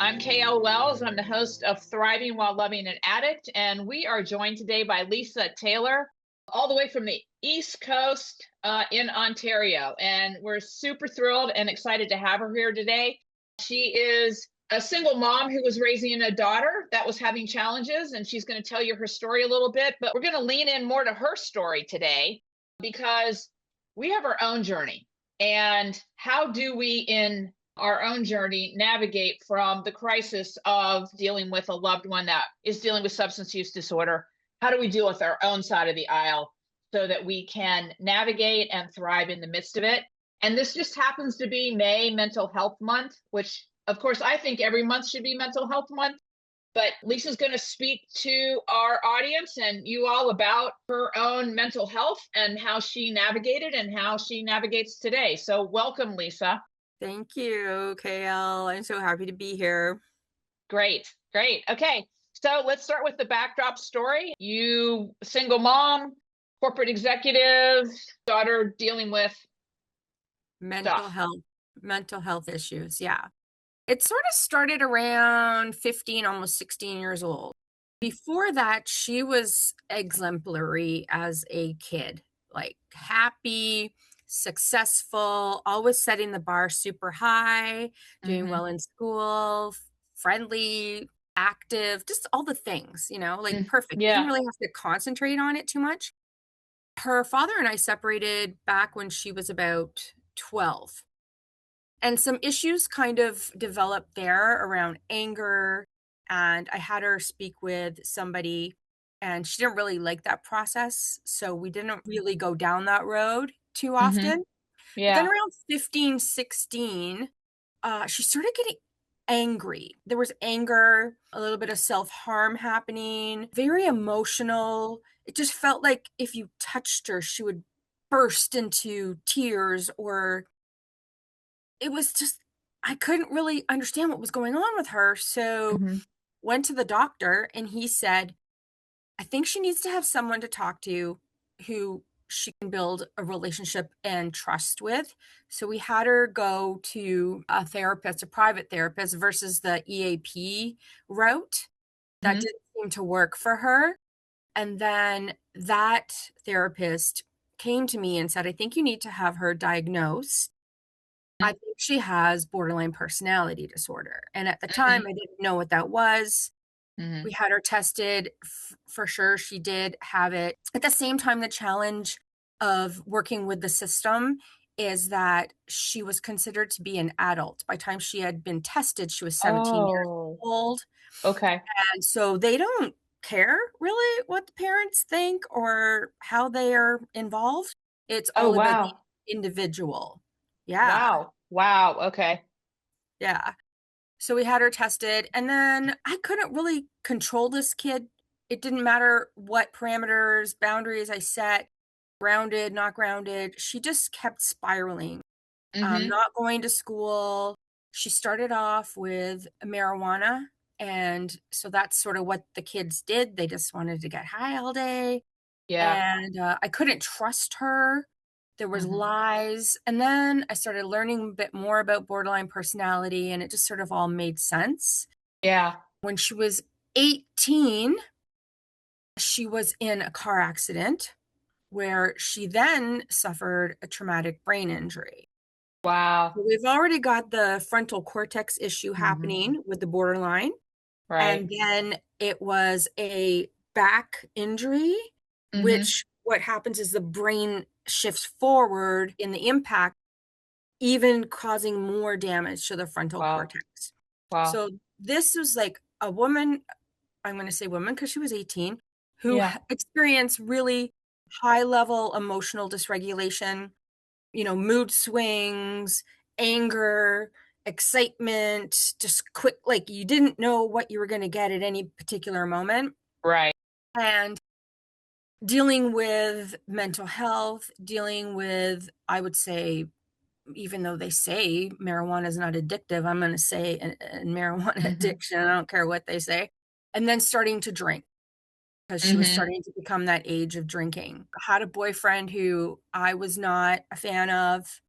I'm KL Wells. I'm the host of Thriving While Loving an Addict, and we are joined today by Lisa Taylor, all the way from the East Coast in Ontario. And we're super thrilled and excited to have her here today. She is a single mom who was raising a daughter that was having challenges, and she's going to tell you her story a little bit, but we're going to lean in more to her story today because we have our own journey. And how do we, in our own journey, navigate from the crisis of dealing with a loved one that is dealing with substance use disorder? How do we deal with our own side of the aisle so that we can navigate and thrive in the midst of it? And this just happens to be May Mental Health Month, which, of course, I think every month should be Mental Health Month. But Lisa's going to speak to our audience and you all about her own mental health and how she navigated and how she navigates today. So welcome, Lisa. Thank you, KL. I'm so happy to be here. Great, great. Okay, so let's start with the backdrop story. You, single mom, corporate executive, daughter dealing with Mental stuff. health, mental health issues. Yeah. It sort of started around 15, almost 16 years old. Before that, she was exemplary as a kid, like happy, successful, always setting the bar super high, doing Mm-hmm. well in school, friendly, active, just all the things, like perfect. You didn't Yeah. really have to concentrate on it too much. Her father and I separated back when she was about 12. And some issues kind of developed there around anger. And I had her speak with somebody, and she didn't really like that process. So we didn't really go down that road too Mm-hmm. often. But then Yeah. around 15, 16, she started getting angry. There was anger, a little bit of self-harm happening, very emotional. It just felt like if you touched her, she would burst into tears, or it was just, I couldn't really understand what was going on with her. So Mm-hmm. went to the doctor, and he said, I think she needs to have someone to talk to who she can build a relationship and trust with. So we had her go to a therapist, a private therapist, versus the EAP route. That Mm-hmm. didn't seem to work for her. And then that therapist came to me and said, I think you need to have her diagnosed. I think she has borderline personality disorder. And at the time, Mm-hmm. I didn't know what that was. Mm-hmm. We had her tested. For sure, she did have it. At the same time, the challenge of working with the system is that she was considered to be an adult. By the time she had been tested, she was 17 years Oh, old. okay. And so they don't care really what the parents think or how they are involved. It's Oh, all about the wow. individual. Yeah. Wow. Wow. Okay. Yeah. So we had her tested, and then I couldn't really control this kid. It didn't matter what parameters, boundaries I set, grounded, not grounded. She just kept spiraling, Mm-hmm. not going to school. She started off with marijuana. And so that's sort of what the kids did. They just wanted to get high all day. Yeah. And I couldn't trust her. There was Mm-hmm. lies. And then I started learning a bit more about borderline personality, and it just sort of all made sense. Yeah. When she was 18, she was in a car accident where she then suffered a traumatic brain injury. Wow. So we've already got the frontal cortex issue Mm-hmm. happening with the borderline. Right. And then it was a back injury, Mm-hmm. which what happens is the brain shifts forward in the impact, even causing more damage to the frontal Wow. cortex. Wow. So this was like a woman, I'm going to say woman because she was 18, who Yeah. experienced really high level emotional dysregulation, mood swings, anger, excitement, just quick, like you didn't know what you were going to get at any particular moment. Right. And dealing with mental health, dealing with, I would say, even though they say marijuana is not addictive, I'm going to say an marijuana Mm-hmm. addiction. I don't care what they say. And then starting to drink because she was Mm-hmm. starting to become that age of drinking. I had a boyfriend who I was not a fan of.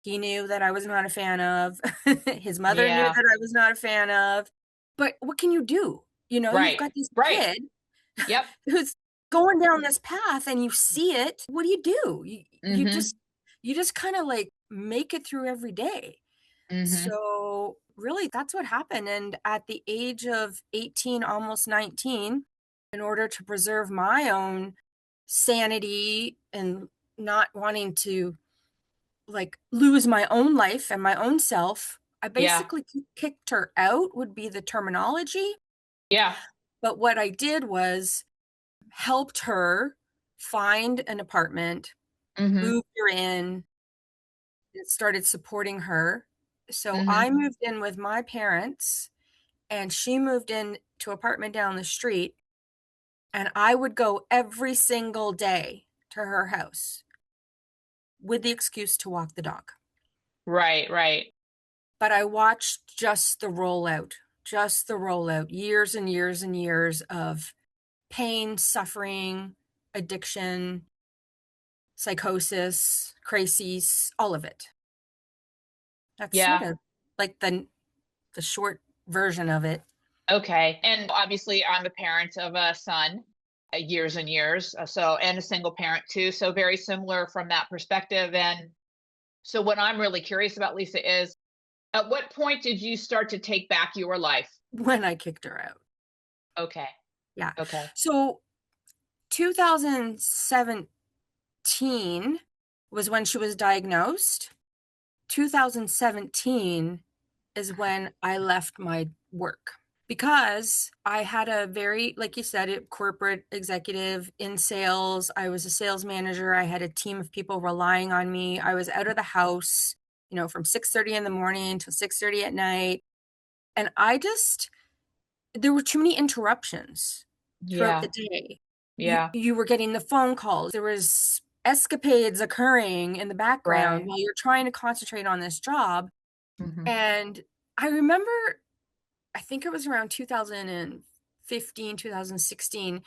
He knew that I was not a fan of. His mother knew Yeah. that I was not a fan of. but what can you do? You've Right. got this Right. kid Yep. who's going down this path and you see it. What do? You Mhm. just kind of like make it through every day. Mhm. So really that's what happened. And at the age of 18, almost 19, in order to preserve my own sanity and not wanting to like lose my own life and my own self, I Yeah. basically kicked her out would be the terminology. Yeah. But what I did was helped her find an apartment, Mhm. moved her in, and started supporting her. So I Mhm. moved in with my parents and she moved in to apartment down the street, and I would go every single day to her house with the excuse to walk the dog. Right, right. But I watched just the rollout, years and years and years of pain, suffering, addiction, psychosis, crises, all of it. That's sort Yeah. of like the short version of it. Okay. And obviously, I'm a parent of a son, years and years. So, and a single parent too. So, very similar from that perspective. And so, what I'm really curious about, Lisa, is at what point did you start to take back your life? When I kicked her out. Okay. Yeah. Okay. So 2017 was when she was diagnosed. 2017 is when I left my work because I had a very, like you said, corporate executive in sales. I was a sales manager. I had a team of people relying on me. I was out of the house, from 6:30 in the morning till 6:30 at night. And there were too many interruptions throughout the Yeah. day. Yeah. You were getting the phone calls. There was escapades occurring in the background Right. while you're trying to concentrate on this job. Hmm. And I remember, I think it was around 2015, 2016,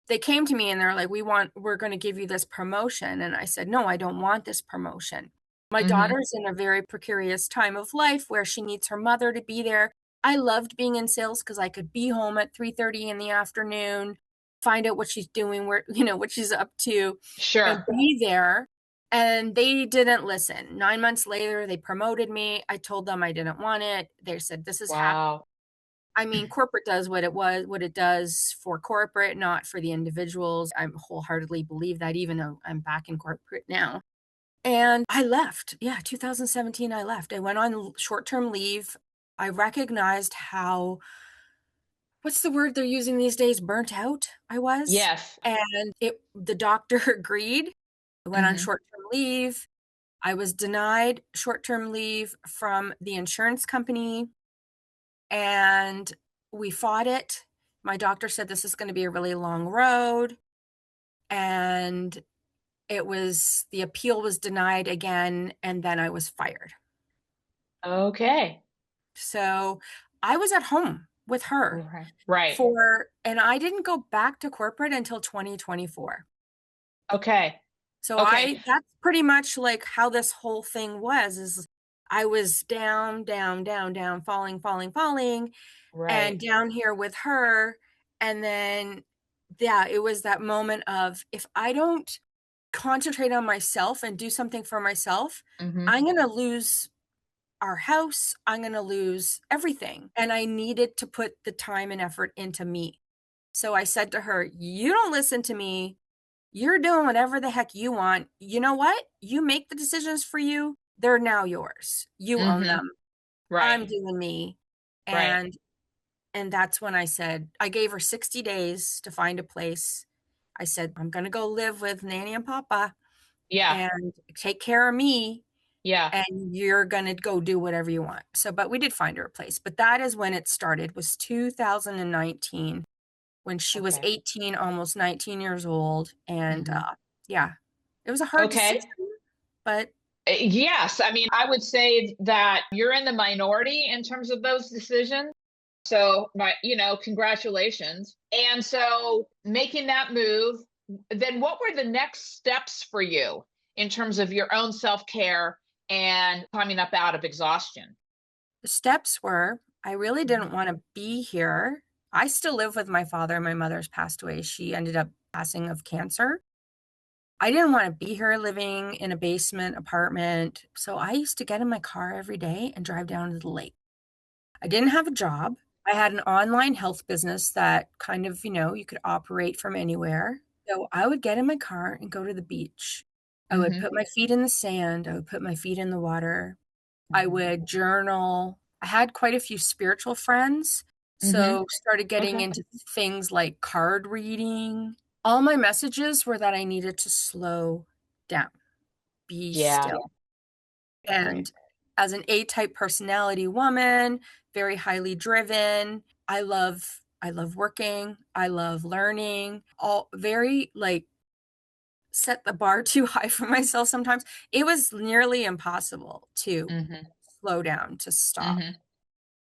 they came to me and they're like, we're going to give you this promotion. And I said, no, I don't want this promotion. My Hmm. daughter's in a very precarious time of life where she needs her mother to be there. I loved being in sales because I could be home at 3:30 in the afternoon, find out what she's doing, what she's up to, and Sure. be there. And they didn't listen. 9 months later, they promoted me. I told them I didn't want it. They said, this is happy. Wow. I mean, corporate does what it does for corporate, not for the individuals. I wholeheartedly believe that, even though I'm back in corporate now. And I left. Yeah, 2017, I left. I went on short-term leave. I recognized how, what's the word they're using these days? Burnt out I was. Yes. And the doctor agreed. I went on Hmm. short-term leave. I was denied short-term leave from the insurance company, and we fought it. My doctor said this is going to be a really long road, and the appeal was denied again, and then I was fired. Okay. So I was at home with her Right. Right. and I didn't go back to corporate until 2024. Okay. So Okay. that's pretty much like how this whole thing is I was down, down, down, down, falling, falling, falling, and Right. down here with her. And then, yeah, it was that moment of, if I don't concentrate on myself and do something for myself, Hmm. I'm going to lose our house. I'm going to lose everything. And I needed to put the time and effort into me. So I said to her, you don't listen to me. You're doing whatever the heck you want. You know what? You make the decisions for you. They're now yours. You own Hmm. them. Right. I'm doing me. Right. And that's when I said, I gave her 60 days to find a place. I said, I'm going to go live with Nanny and Papa Yeah. and take care of me, Yeah. and you're going to go do whatever you want. So, but we did find her a place. But that is when it started, was 2019, when she was Okay. 18, almost 19 years old. And Hmm. yeah, it was a hard decision, Okay. but Yes. I mean, I would say that you're in the minority in terms of those decisions. So, congratulations. And so, making that move, then what were the next steps for you in terms of your own self care and climbing up out of exhaustion? the steps were I really didn't want to be here. I still live with my father. My mother's passed away. She ended up passing of cancer. I didn't want to be here living in a basement apartment. So I used to get in my car every day and drive down to the lake. I didn't have a job. I had an online health business that kind of, you could operate from anywhere. So I would get in my car and go to the beach. I would Mm-hmm. put my feet in the sand. I would put my feet in the water. I would journal. I had quite a few spiritual friends. Mm-hmm. So started getting Okay. into things like card reading. All my messages were that I needed to slow down, be Yeah. still. And as an A-type personality woman, very highly driven, I love working, I love learning, all very like set the bar too high for myself sometimes. It was nearly impossible to Mm-hmm. slow down, to stop. Mm-hmm.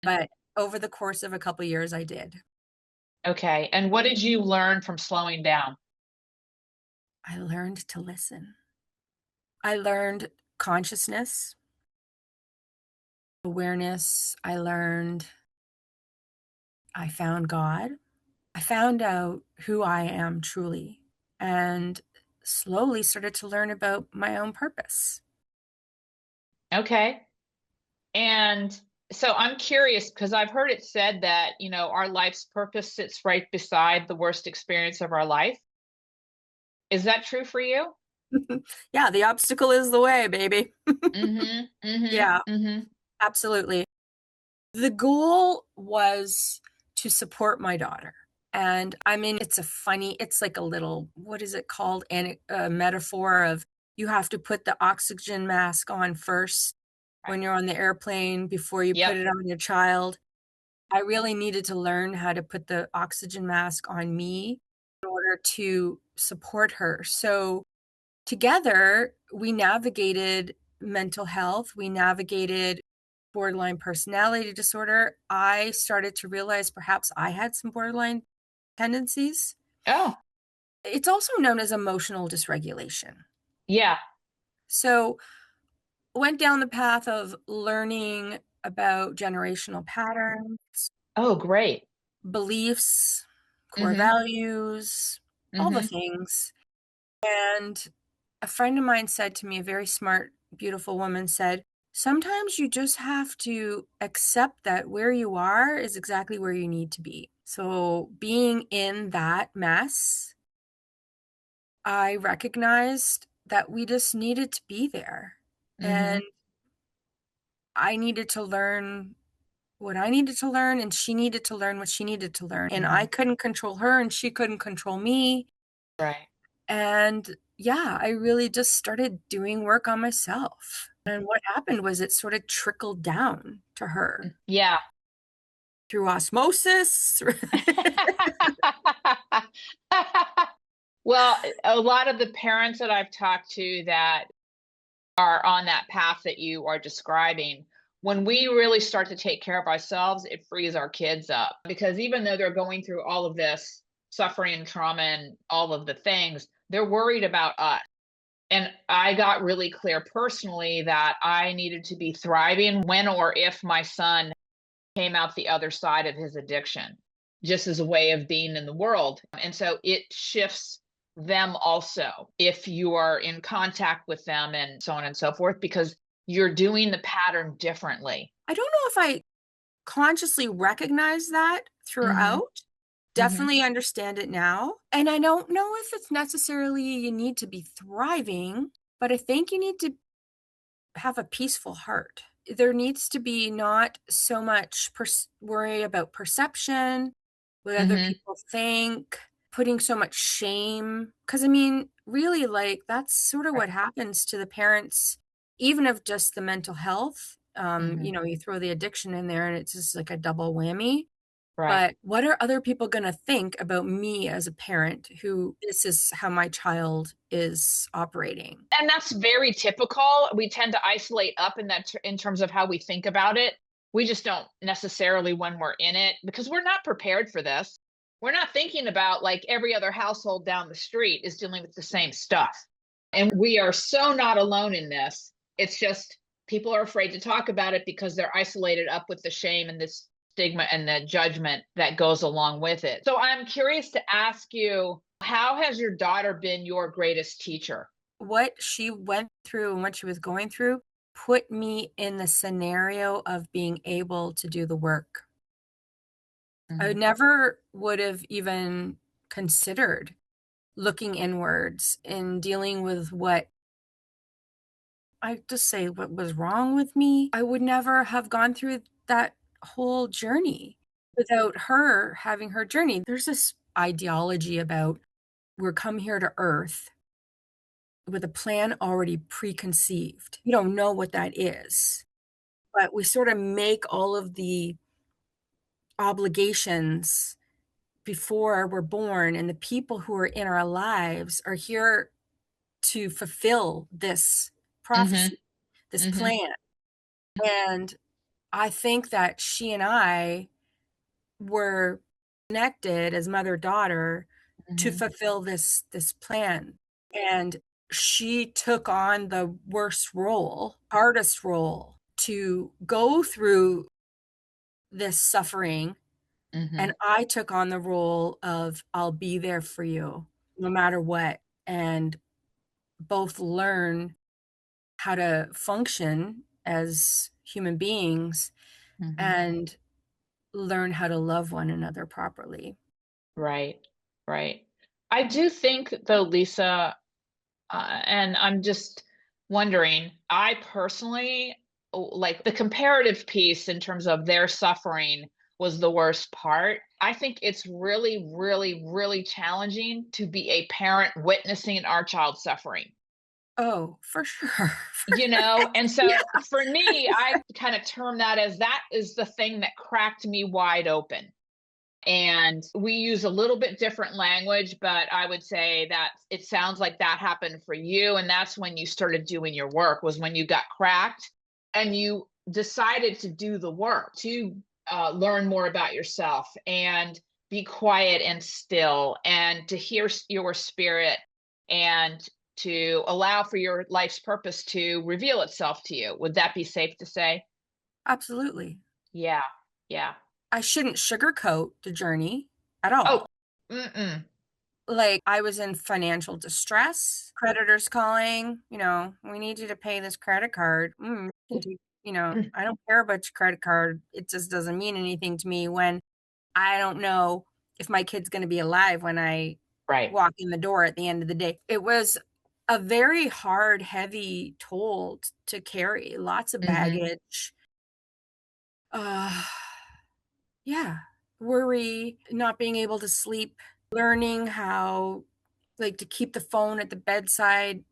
But over the course of a couple years, I did. Okay. And what did you learn from slowing down? I learned to listen. I learned consciousness, awareness. I found God. I found out who I am truly and slowly started to learn about my own purpose. Okay. And so I'm curious because I've heard it said that, our life's purpose sits right beside the worst experience of our life. Is that true for you? Yeah, the obstacle is the way, baby. Mm-hmm. Yeah, Mm-hmm. Mm-hmm. absolutely. The goal was to support my daughter. And I mean, it's like a little, what is it called? And a metaphor of you have to put the oxygen mask on first Right. when you're on the airplane before you Yep. put it on your child. I really needed to learn how to put the oxygen mask on me in order to support her. So together, we navigated mental health, we navigated borderline personality disorder. I started to realize perhaps I had some borderline tendencies. Oh, It's also known as emotional dysregulation. yeah. So, went down the path of learning about generational patterns, Oh, great. beliefs, core Mm-hmm. values, all the Mm-hmm. things. And a friend of mine said to me, a very smart, beautiful woman said, sometimes you just have to accept that where you are is exactly where you need to be. So, being in that mess, I recognized that we just needed to be there. Mm-hmm. And I needed to learn what I needed to learn, and she needed to learn what she needed to learn. And Mm-hmm. I couldn't control her, and she couldn't control me. Right. And yeah, I really just started doing work on myself. And what happened was it sort of trickled down to her Yeah. through osmosis. Well, a lot of the parents that I've talked to that are on that path that you are describing, when we really start to take care of ourselves, it frees our kids up. Because even though they're going through all of this suffering and trauma and all of the things, they're worried about us. And I got really clear personally that I needed to be thriving when or if my son came out the other side of his addiction, just as a way of being in the world. And so it shifts them also if you are in contact with them and so on and so forth, because you're doing the pattern differently. I don't know if I consciously recognize that Mm-hmm. throughout. Mm-hmm. Definitely understand it now. And I don't know if it's necessarily you need to be thriving, but I think you need to have a peaceful heart. There needs to be not so much worry about perception, what other Mm-hmm. people think, putting so much shame. Because I mean, really, like that's sort of Right. what happens to the parents, even of just the mental health. Mm-hmm. You throw the addiction in there and it's just like a double whammy. Right. But what are other people going to think about me as a parent who this is how my child is operating? And that's very typical. We tend to isolate up in that in terms of how we think about it. We just don't necessarily when we're in it because we're not prepared for this. We're not thinking about like every other household down the street is dealing with the same stuff. And we are so not alone in this. It's just people are afraid to talk about it because they're isolated up with the shame and this stigma and the judgment that goes along with it. So I'm curious to ask you, how has your daughter been your greatest teacher? What she went through and what she was going through put me in the scenario of being able to do the work. I Mhm. never would have even considered looking inwards and dealing with what I just say what was wrong with me. I would never have gone through that whole journey without her having her journey. There's this ideology about we're come here to earth with a plan already preconceived. We don't know what that is, but we sort of make all of the obligations before we're born, and the people who are in our lives are here to fulfill this Mhm. prophecy, this Mhm. plan. And I think that she and I were connected as mother-daughter to Mhm. fulfill this plan. And she took on the worst role, hardest role to go through this suffering, and Mhm. I took on the role of I'll be there for you no matter what, and both learn how to function as human beings Mhm. and learn how to love one another properly. Right. Right. I do think though, Lisa, and I'm just wondering, I personally, like the comparative piece in terms of their suffering was the worst part. I think it's really, really, really challenging to be a parent witnessing our child suffering. Oh, for sure. And so Yeah. for me, I kind of term that as that is the thing that cracked me wide open. And we use a little bit different language, but I would say that it sounds like that happened for you. And that's when you started doing your work, was when you got cracked and you decided to do the work to learn more about yourself and be quiet and still and to hear your spirit and to allow for your life's purpose to reveal itself to you. Would that be safe to say? Absolutely. Yeah. Yeah. I shouldn't sugarcoat the journey at Oh, all. mm-mm. Like, I was in financial distress, creditors calling, "We need you to pay this credit card." Can do I don't care about your credit card. It just doesn't mean anything to me when I don't know if my kid's gonna be alive when I Right. walk in the door at the end of the day. It was a very hard, heavy toll to carry, lots of Mhm. baggage. Uh, yeah, worry, not being able to sleep, learning how, like, to keep the phone at the bedside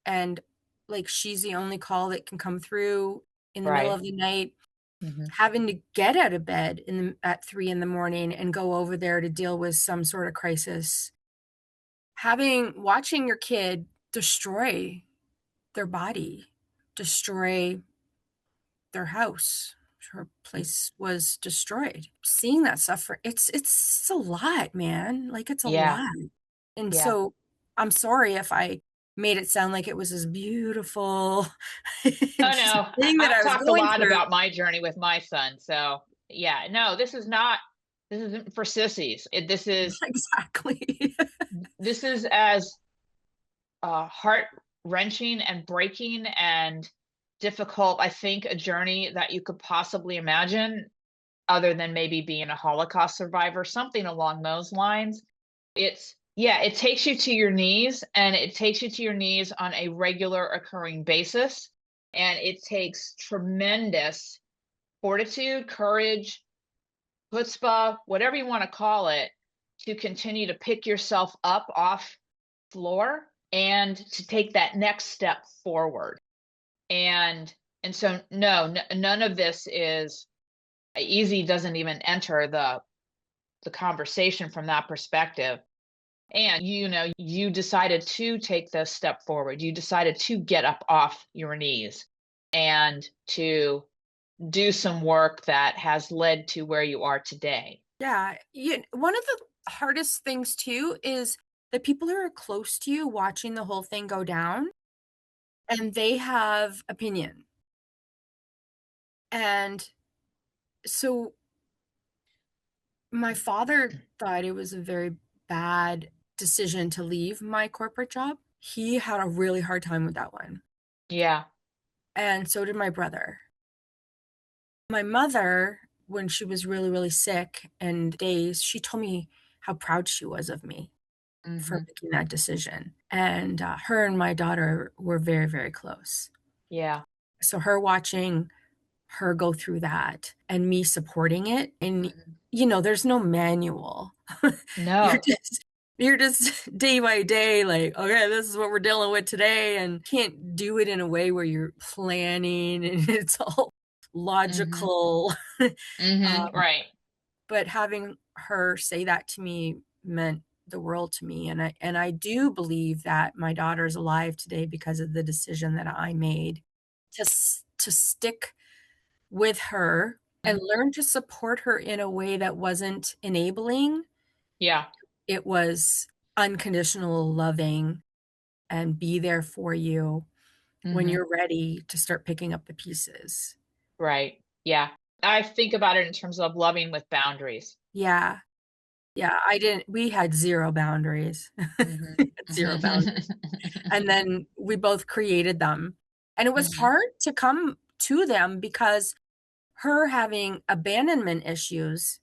and, like, she's the only call that can come through in the middle Right. of the night, Mhm. having to get out of bed at 3 in the morning and go over there to deal with some sort of crisis. Watching your kid destroy their body, destroy their house. Her place was destroyed. Seeing that suffer it's a lot, man. Like, it's a Yeah. lot. And Yeah. so, I'm sorry if I made it sound like it was this beautiful Oh, no. thing that I've I was talked a going lot through. about my journey with my son, so, yeah. No, this isn't for sissies. Exactly. This is as, heart-wrenching and breaking and difficult, I think, a journey that you could possibly imagine other than maybe being a Holocaust survivor, something along those lines. Yeah, it takes you to your knees, and it takes you to your knees on a regular occurring basis. And it takes tremendous fortitude, courage, chutzpah, whatever you want to call it, to continue to pick yourself up off floor and to take that next step forward. And and so no, none of this is easy. Doesn't even enter the conversation from that perspective. And you decided to take this step forward. You decided to get up off your knees and to do some work that has led to where you are today. Yeah, one of the hardest things too is the people who are close to you watching the whole thing go down, and they have opinion. And so My father thought it was a very bad decision to leave my corporate job. He had a really hard time with that one. Yeah. And so did my brother. My mother, when she was really, really sick and days, she told me how proud she was of me for Hmm. making that decision. And her and my daughter were very, very close. Yeah. So her watching her go through that and me supporting it, and Mhm. there's no manual. You're No. just you're just day by day, like, okay, this is what we're dealing with today, and can't do it in a way where you're planning and it's all Hmm. logical. Hmm. Um, Right. but having her say that to me meant the world to me, and I do believe that my daughter's alive today because of the decision that I made to stick with her and Mhm. learn to support her in a way that wasn't enabling. Yeah. It was unconditional loving and be there for you when Hmm. you're ready to start picking up the pieces. Right. Yeah. I think about it in terms of loving with boundaries. Yeah. Yeah, we had 0 boundaries. Hmm. We had 0 boundaries. And then we both created them. And it was Hmm. hard to come to them because her having abandonment issues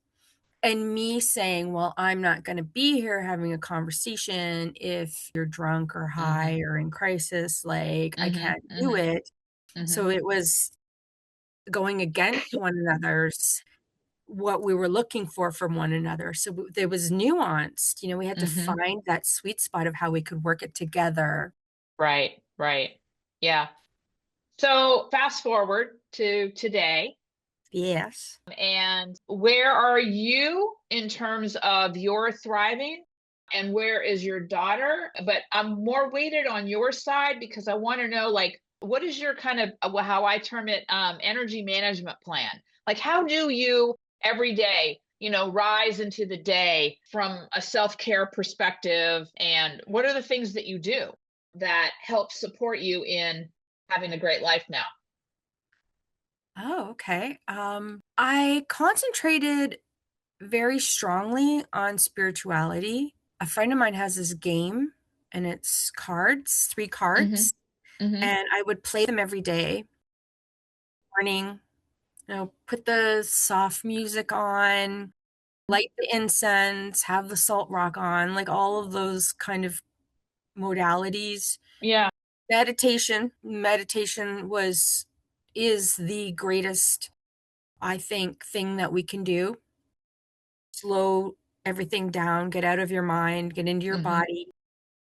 and me saying, "Well, I'm not gonna be here having a conversation if you're drunk or Hmm. high or in crisis, like, I Hmm. can't do Hmm. it." Hmm. So it was going against one another's what we were looking for from one another. So there was nuanced, we had to Hmm. find that sweet spot of how we could work it together. Right. Right. Yeah. So fast forward to today, Yes. and where are you in terms of your thriving? And where is your daughter? But I'm more weighted on your side because I want to know, like, what is your kind of how I term it, energy management plan? Like, how do you every day, rise into the day from a self-care perspective? And what are the things that you do that help support you in having a great life now? Oh, okay. I concentrated very strongly on spirituality. A friend of mine has this game and it's cards, 3 Hmm. cards, Hmm. and I would play them every day, morning, put the soft music on, light the incense, have the salt rock on, like all of those kind of modalities. Yeah. Meditation is the greatest, I think, thing that we can do. Slow everything down, get out of your mind, get into your Hmm. body.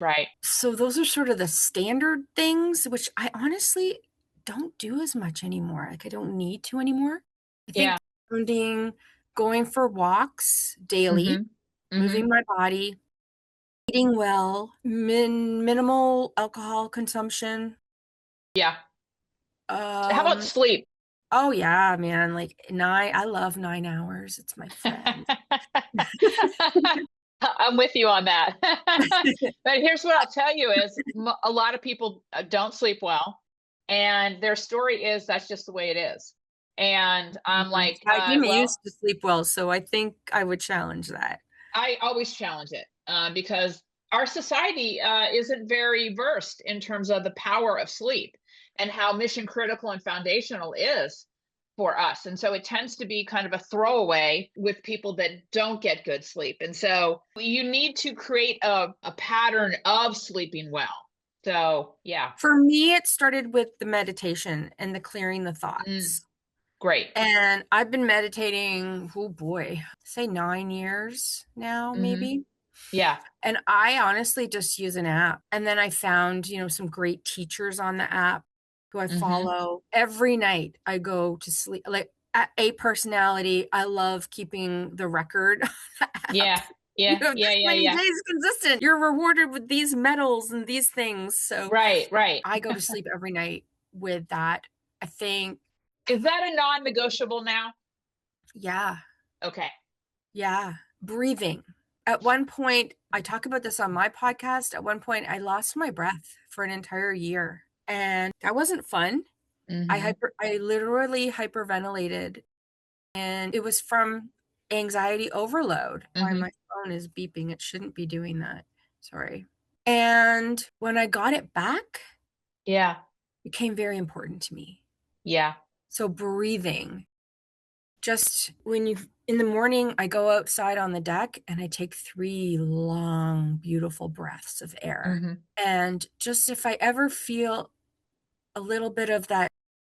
Right. So those are sort of the standard things, which I honestly don't do as much anymore. Like, I don't need to anymore. I think Yeah. grounding, going for walks daily, Mhm. moving Mhm. my body, eating well, minimal alcohol consumption. Yeah. How about Um, sleep? oh yeah, man, like I love 9 hours. It's my friend. I'm with you on that. But here's what I'll tell you is a lot of people don't sleep well, and their story is that's just the way it is. And I'm like, I didn't well, used to sleep well, so I think I would challenge that. I always challenge it because our society isn't very versed in terms of the power of sleep and how mission critical and foundational is for us. And so it tends to be kind of a throwaway with people that don't get good sleep. And so you need to create a pattern of sleeping well. So, yeah. For me, it started with the meditation and the clearing the Mm, thoughts. great. And I've been meditating, oh boy, say 9 years now, Hmm. maybe. Yeah. And I honestly just use an app. And then I found, some great teachers on the app who I Hmm. follow. Every night I go to sleep. Like at A Personality, I love keeping the record on the app. Yeah. Yeah. This Yeah. Yeah. many Yeah. days consistent. You're rewarded with these medals and these things. So Right. Right. I go to sleep every night with that. I think, Is that a non negotiable now? yeah, Okay. yeah, breathing. At one point, I talk about this on my podcast. At one point, I lost my breath for an entire year, and that wasn't fun. Hmm. I literally hyperventilated, and it was from anxiety overload. Why Mm-hmm. my phone is beeping. It shouldn't be doing that. Sorry. And when I got it back, Yeah. it became very important to me. Yeah. So breathing, just when you in the morning, I go outside on the deck and I take 3 long, beautiful breaths of air. Mm-hmm. And just if I ever feel a little bit of that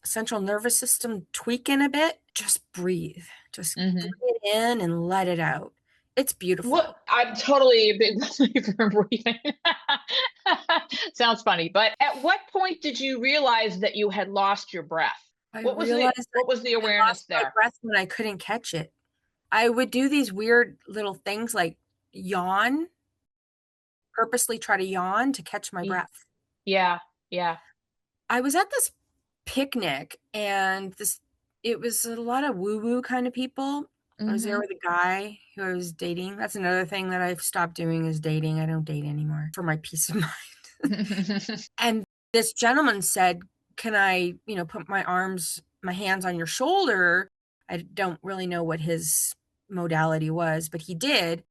central nervous system tweaking a bit, just breathe. Just Mm-hmm. breathe it in and let it out. It's beautiful. What I'm totally a big believer in breathing. Sounds funny, but at what point did you realize that you had lost your breath? I What was the realized what was the I awareness lost my there? breath when I couldn't catch it. I would do these weird little things like yawn, purposely try to yawn to catch my Y- breath. Yeah, yeah. I was at this picnic and it was a lot of woo-woo kind of people. I was there Mm-hmm. with a guy who I was dating. That's another thing that I've stopped doing is dating. I don't date anymore for my peace of mind. And this gentleman said, "Can I, put my hands on your shoulder?" I don't really know what his modality was, but he did.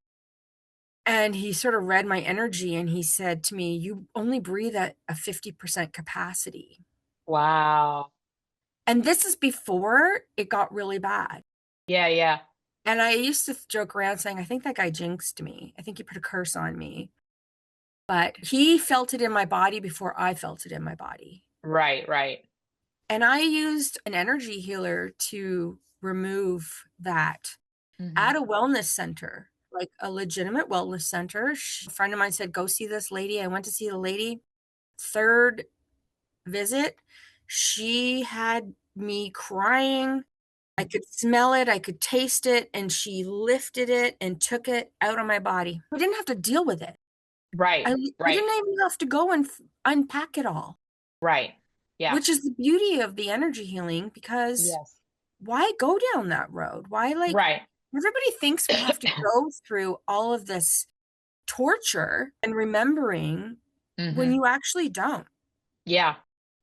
And he sort of read my energy and he said to me, "You only breathe at a 50% capacity." Wow. And this is before it got really bad. Yeah, yeah. And I used to joke around saying, "I think that guy jinxed me. I think he put a curse on me." But he felt it in my body before I felt it in my body. Right, right. And I used an energy healer to remove that Mm-hmm. at a wellness center, like a legitimate wellness center. A friend of mine said, "Go see this lady." I went to see the lady. Third visit, she had me crying. I could smell it, I could taste it, and she lifted it and took it out of my body. I didn't have to deal with it. Right, I right, didn't even have to go and unpack it all, right. Yeah. which is the beauty of the energy healing because Yes. why go down that road? Why, like, Right. everybody thinks we have to go through all of this torture and remembering when Mm-hmm. you actually don't. Yeah.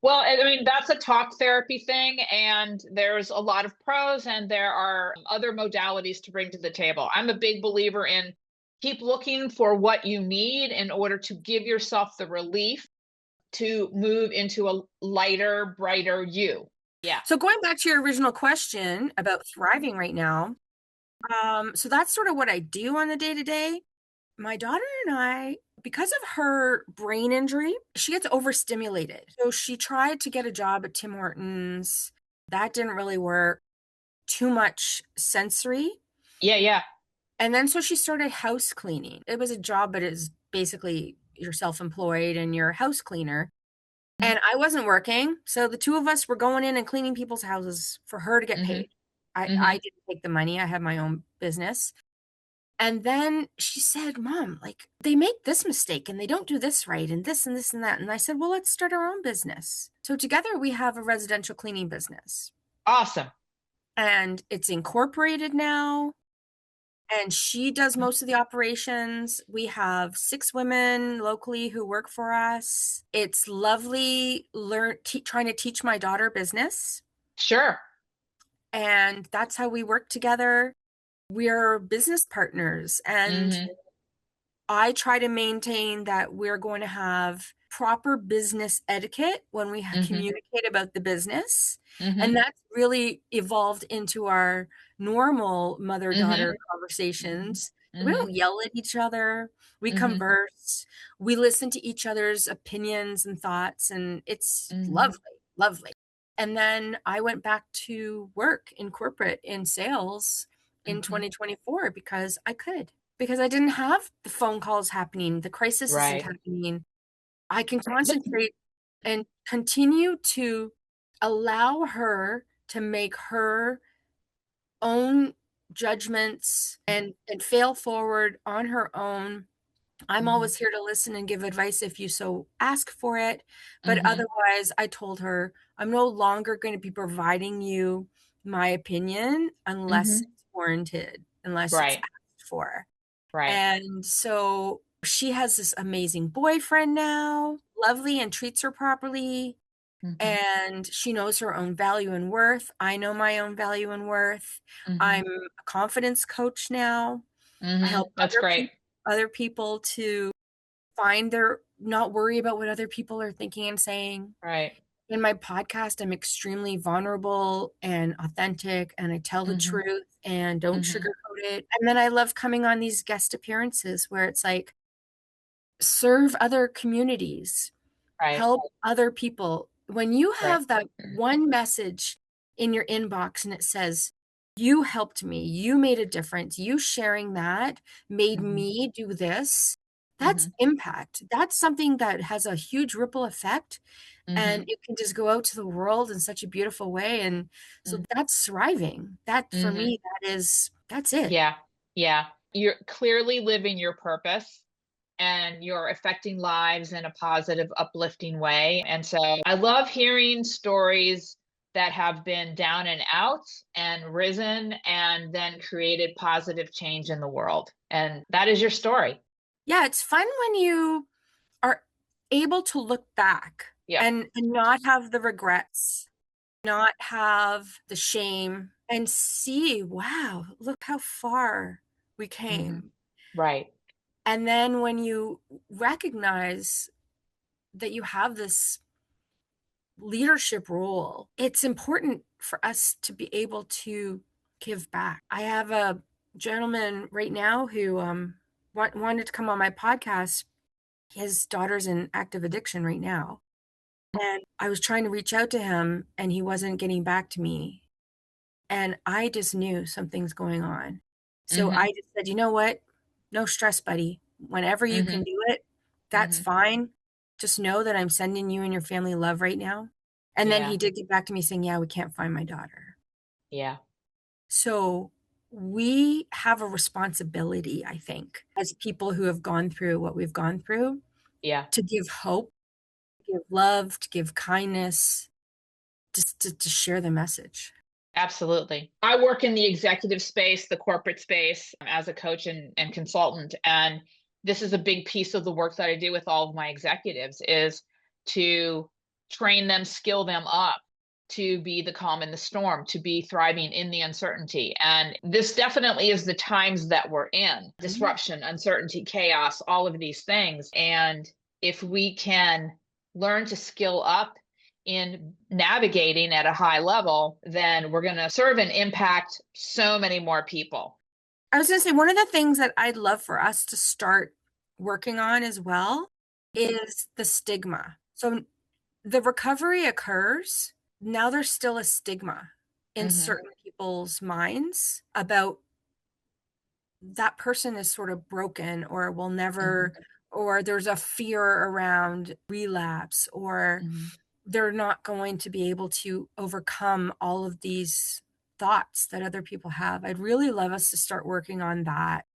Well, I mean, that's a talk therapy thing, and there's a lot of pros, and there are other modalities to bring to the table. I'm a big believer in keep looking for what you need in order to give yourself the relief to move into a lighter, brighter you. Yeah. So going back to your original question about thriving right now, so that's sort of what I do on the day to day. My daughter and I, because of her brain injury, she gets overstimulated. So she tried to get a job at Tim Hortons. That didn't really work. Too much sensory. Yeah, yeah. And then so she started house cleaning. It was a job, but it's basically you're self-employed and you're a house cleaner. And I wasn't working. So the two of us were going in and cleaning people's houses for her to get Mm-hmm. paid. I Mm-hmm. didn't take the money. I had my own business. And then she said, "Mom, like they make this mistake and they don't do this right and this and this and that." And I said, "Well, let's start our own business." So together we have a residential cleaning business Awesome. and it's incorporated now. And she does most of the operations. We have 6 women locally who work for us. It's lovely trying to teach my daughter business. Sure. And that's how we work together. We're business partners. And Mm-hmm. I try to maintain that we're going to have proper business etiquette when we Mm-hmm. communicate about the business. Mm-hmm. And that's really evolved into our normal mother-daughter Mm-hmm. conversations. We Mm-hmm. don't yell at each other. We Mm-hmm. converse. We listen to each other's opinions and thoughts, and it's Mm-hmm. lovely, lovely. And then I went back to work in corporate in sales in Mm-hmm. 2024 because I could because I didn't have the phone calls happening, the crisis isn't Right. happening. I can concentrate and continue to allow her to make her own judgments and fail forward on her own. I'm Mm-hmm. always here to listen and give advice if you so ask for it. But Mm-hmm. otherwise, I told her, I'm no longer going to be providing you my opinion unless Mm-hmm. it's warranted, unless it's Right. asked for. Right. And so she has this amazing boyfriend now, lovely and treats her properly. Mhm. and she knows her own value and worth. I know my own value and worth. I'm Mhm. a confidence coach now. I help That's great. other people to find their not worry about what other people are thinking and saying. Right. In my podcast, I'm extremely vulnerable and authentic, and I tell the Mhm. truth and don't Mhm. sugarcoat it. And then I love coming on these guest appearances where it's like, serve other communities, Right. help other people. When you Right. have that one message in your inbox and it says, you helped me, you made a difference, you sharing that made Mhm. me do this, that's Mhm. impact. That's something that has a huge ripple effect and Mhm. it can just go out to the world in such a beautiful way. And so Mm. that's thriving. That for Mhm. me, that's it. Yeah. Yeah. You're clearly living your purpose and you're affecting lives in a positive, uplifting way. And so I love hearing stories that have been down and out and risen and then created positive change in the world. And that is your story. Yeah, it's fun when you are able to look back Yep. and not have the regrets, not have the shame, and see, wow, look how far we Hmm. came. Right. And then when you recognize that you have this leadership role, it's important for us to be able to give back. I have a gentleman right now who wanted to come on my podcast. His daughter's in active addiction right now. And I was trying to reach out to him and he wasn't getting back to me. And I just knew something's going on. So I Hmm. just said, you know what? No stress, buddy. Whenever you can Hmm. do it, that's Hmm. fine. Just know that I'm sending you and your family love right now. And then Yeah. he did get back to me saying, yeah, we can't find my daughter. Yeah. So we have a responsibility, I think, as people who have gone through what we've gone through Yeah. to give hope, give love, to give kindness, just to share the message. Absolutely. I work in the executive space, the corporate space as a coach and consultant. And this is a big piece of the work that I do with all of my executives is to train them, skill them up to be the calm in the storm, to be thriving in the uncertainty. And this definitely is the times that we're in Mhm. disruption, uncertainty, chaos, all of these things. And if we can learn to skill up in navigating at a high level, then we're going to serve and impact so many more people. I was going to say, one of the things that I'd love for us to start working on as well is the stigma. So the recovery occurs. Now there's still a stigma in Hmm. certain people's minds about that person is sort of broken or will Hmm. never, or there's a fear around relapse, or Hmm. they're not going to be able to overcome all of these thoughts that other people have. I'd really love us to start working on that.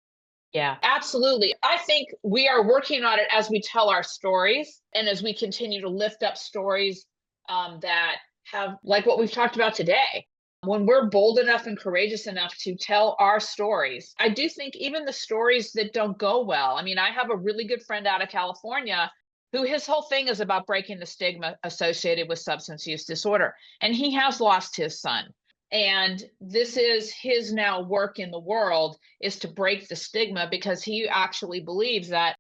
Yeah, absolutely. I think we are working on it as we tell our stories and as we continue to lift up stories that have, like what we've talked about today. When we're bold enough and courageous enough to tell our stories, I do think even the stories that don't go well. I mean, I have a really good friend out of California who his whole thing is about breaking the stigma associated with substance use disorder. And he has lost his son. And this is his now work in the world is to break the stigma because he actually believes that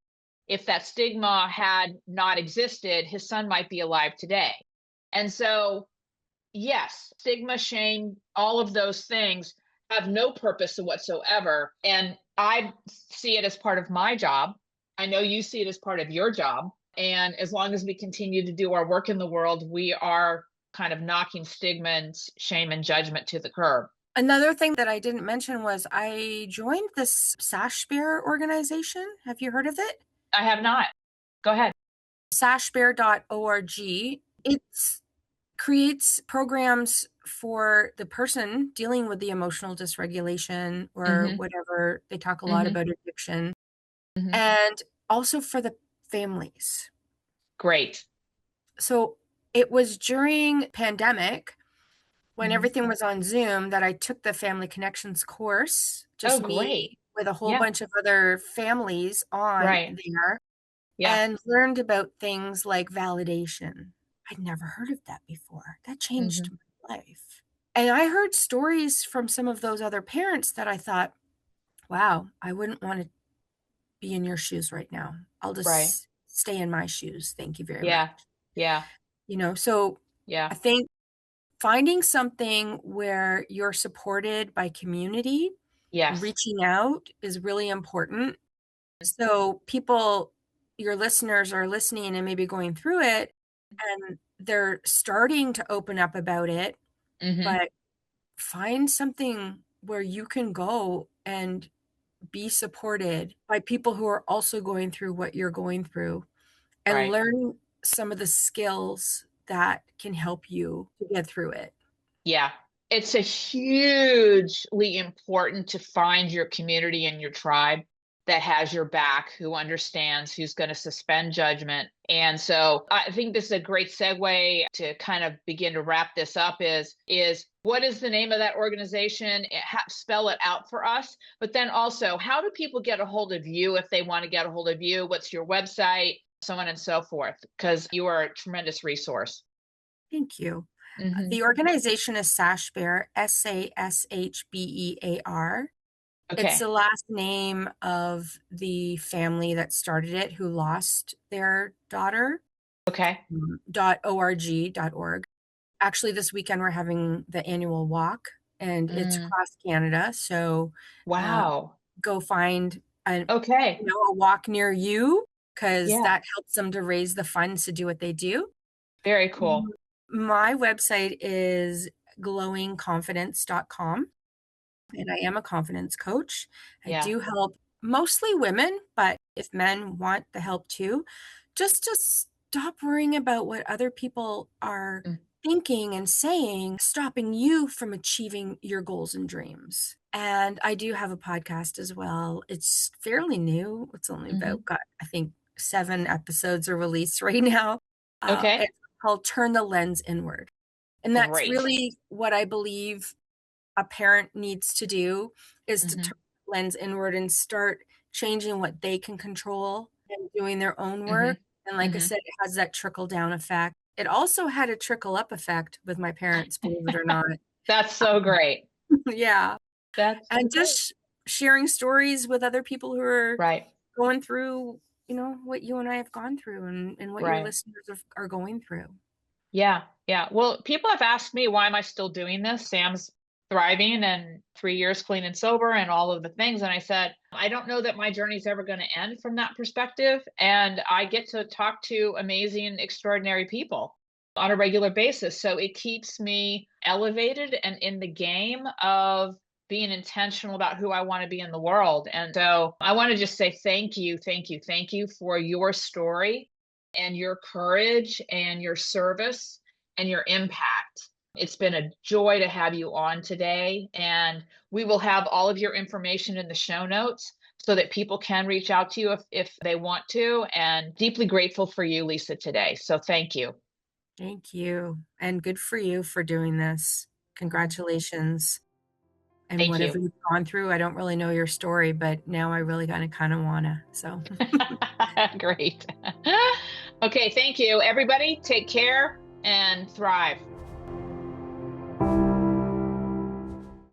if that stigma had not existed, his son might be alive today. And so, yes, stigma, shame, all of those things have no purpose whatsoever. And I see it as part of my job. I know you see it as part of your job. And as long as we continue to do our work in the world, we are kind of knocking stigma and shame and judgment to the curb. Another thing that I didn't mention was I joined this Sash Bear organization. Have you heard of it? I have not. Go ahead. Sashbear.org. It creates programs for the person dealing with the emotional dysregulation or Mhm. whatever. They talk a lot Mhm. about addiction, Mhm. and also for the families. Great. So it was during pandemic when Mhm. everything was on Zoom that I took the Family Connections course, Oh, just great. me with a whole Yeah. bunch of other families on Right. there, Yeah. and learned about things like validation. I'd never heard of that before. That changed Hmm. my life. And I heard stories from some of those other parents that I thought, wow, I wouldn't want to be in your shoes right now. I'll Right. just stay in my shoes. Thank you very much. Yeah. Yeah. So Yeah. I think finding something where you're supported by community and Yes. reaching out is really important. So people, your listeners are listening and maybe going through it and they're starting to open up about it, Hmm. but find something where you can go and be supported by people who are also going through what you're going through and Right. learn some of the skills that can help you to get through it. Yeah. It's a hugely important to find your community and your tribe that has your back, who understands, who's going to suspend judgment. And so I think this is a great segue to kind of begin to wrap this up is what is the name of that organization? Spell it out for us. But then also, how do people get a hold of you if they want to get a hold of you? What's your website? So on and so forth, because you are a tremendous resource. Thank you. Hmm. The organization is Sashbear, Sashbear. It's Okay. the last name of the family that started it who lost their daughter. Okay. .org. Actually, this weekend we're having the annual walk and it's Mm. across Canada. So Wow. go find Okay. a walk near you because Yeah. that helps them to raise the funds to do what they do. Very Mm, cool. My website is glowingconfidence.com, and I am a confidence coach. I Yeah. do help mostly women, but if men want the help too, just to stop worrying about what other people are Mm. thinking and saying, stopping you from achieving your goals and dreams. And I do have a podcast as well. It's fairly new. It's only Hmm. I think 7 episodes are released right now. Okay. It's called Turn the Lens Inward. And that's Great. really what I believe a parent needs to do is to Hmm. turn the lens inward and start changing what they can control and doing their own Hmm. work. And like I Hmm. said, it has that trickle down effect. It also had a trickle up effect with my parents, believe it or not. That's so great. Yeah. That's so And great. just sharing stories with other people who are Right. going through, what you and I have gone through and what your Right. listeners are going through. Yeah. Yeah. Well, people have asked me, why am I still doing this? Sam's thriving and 3 years clean and sober and all of the things. And I said, I don't know that my journey's ever going to end from that perspective. And I get to talk to amazing, extraordinary people on a regular basis. So it keeps me elevated and in the game of being intentional about who I want to be in the world. And so I want to just say thank you, thank you, thank you for your story and your courage and your service and your impact. It's been a joy to have you on today. And we will have all of your information in the show notes so that people can reach out to you if they want to. And deeply grateful for you, Lisa, today. So thank you. Thank you. And good for you for doing this. Congratulations. And Thank you. whatever you've gone through, I don't really know your story, but now I really kind of wanna. So Great. Okay, thank you. Everybody, take care and thrive.